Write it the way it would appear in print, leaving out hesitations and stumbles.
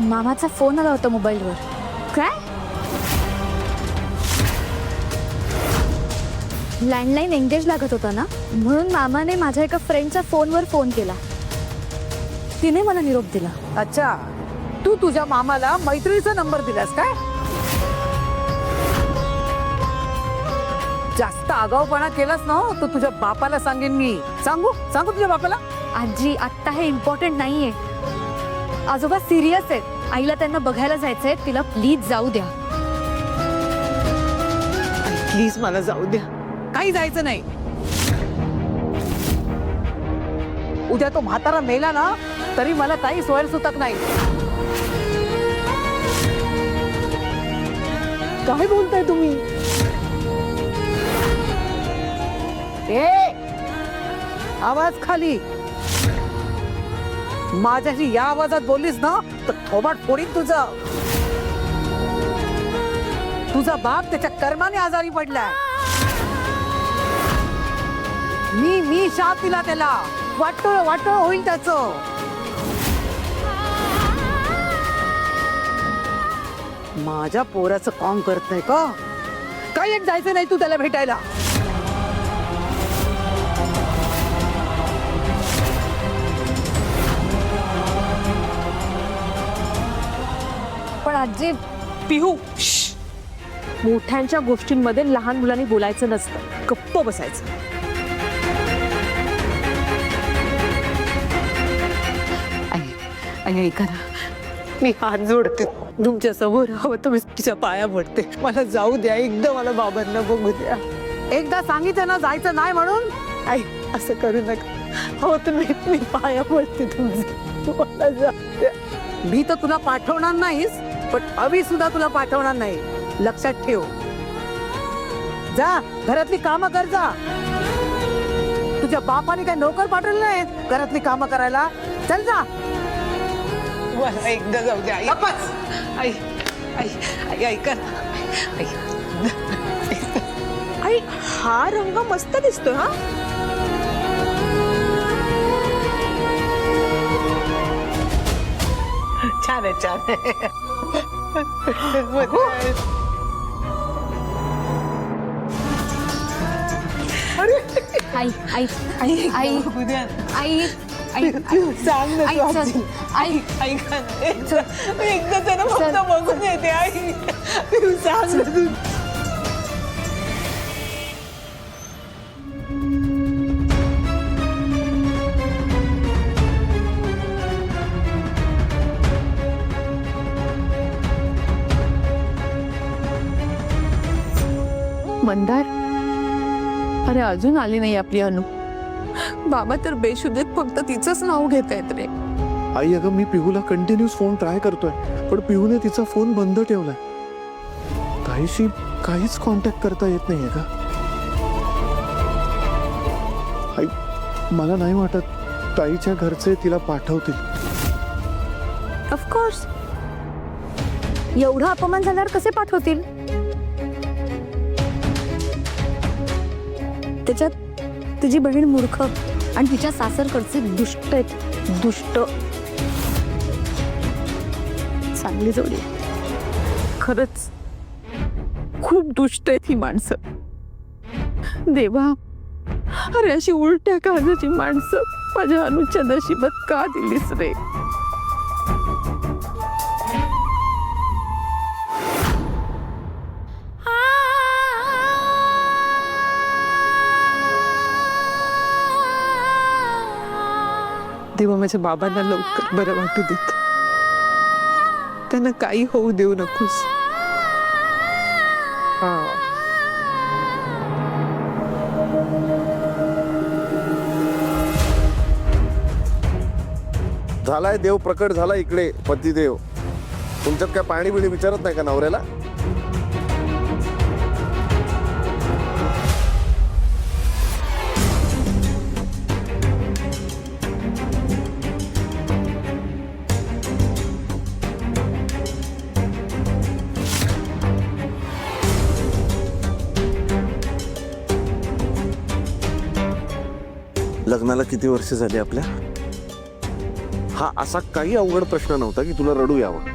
मामाचा phone आला होता मोबाईलवर. काय? लँडलाईन एंगेज लागत होता ना, म्हणून मामाने माझ्या एका फ्रेंडच्या फोनवर फोन केला. तिने मला निरोप दिला. अच्छा, तू तुझ्या मामाला मैत्रिणीचा नंबर दिलास काय? जास्त आगाऊपणा केलास ना तर तुझ्या बापाला सांगेन मी. सांगू तुझ्या बापाला? आजी, आत्ता हे इम्पॉर्टंट नाहीये. आजोबा सिरियस आहेत. आईला त्यांना बघायला जायचंय. तिला प्लीज जाऊ द्या. प्लीज मला जाऊ द्या. काही जायचं नाही. उद्या तो म्हातारा मेला ना तरी मला काही सोयरसुतक नाही. काय बोलताय तुम्ही? आवाज खाली. माझ्याशी या आवाजात बोललीस ना तर थोबाड फोडीन तुझं. तुझा बाप त्याच्या कर्माने आजारी पडलाय. मी शाप दिला त्याला. वाटोळ होईल त्याच. माझ्या पोराचं काम करत नाही का? काही एक जायचं नाही तू त्याला भेटायला. पण आजी, पिहू, मोठ्यांच्या गोष्टींमध्ये लहान मुलांनी बोलायचं नसतं. गप्प बसायचं. ऐका ना, मी हात जोडते तुमच्या समोर. हवं तर मी तिच्या पाया पडते. मला जाऊ द्या. एकदा मला बाबांना बघू द्या. एकदा सांगितलं ना जायचं नाही म्हणून. आई, असं करू नका. हो तर मी पाया पडते तुमचे. मला जाऊ द्या. मी तर तुला पाठवणार नाहीस, पण अभि सुद्धा तुला पाठवणार नाही. लक्षात ठेव. जा, घरातली कामं कर. जा. तुझ्या बापाने काय नोकर पाठवलं नाही घरातली कामं करायला? चल जा. मला एकदा जाऊ द्या. आई, आई, आई, ऐका ना. आई, हा रंग मस्त दिसतोय. हा, छान आहे, छान आहे. आई आई आई आई आई आई सांग ना तू चल. आजी. आई ऐका ना, एकदा त्याला फक्त बघून येते. आई, तू सांग ना तू. मंदार, अरे अजून आली नाही आपली अनु. बाबा तर बेशुद्धीत फक्त तिचंच नाव घेत आहेत रे. आई, अगं मी पिहूला कंटिन्यूस फोन ट्राय करतोय, पण पिहूने तिचा फोन बंद ठेवलाय. ताईशी काहीच कॉन्टॅक्ट करता येत नाहीये का? आई, मला नाही वाटत ताईच्या घरचे तिला पाठवतील. ऑफकोर्स. एवढा अपमान झाल्यावर कसे पाठवतील? त्याच्यात तुझी बहीण मूर्ख आणि तिच्या सासरकडचे दुष्ट आहेत. दुष्ट. चांगली जोडी. खरंच खूप दुष्ट आहेत ही माणसं. देवा, अरे अशी उलट्या काळजाची माणसं माझ्या अनुच्या नशिबात का दिलीस रे? देवा, माझ्या बाबांना लवकर बरं वाटू देत. त्यांना काही होऊ देऊ नकोस. झालाय देव प्रकट झाला इकडे. पतिदेव तुमच्यात काय पाणी बिणी विचारत नाही का नवऱ्याला? लग्नाला किती वर्ष झाली आपल्या? हा असा काही अवघड प्रश्न नव्हता की तुला रडू यावं.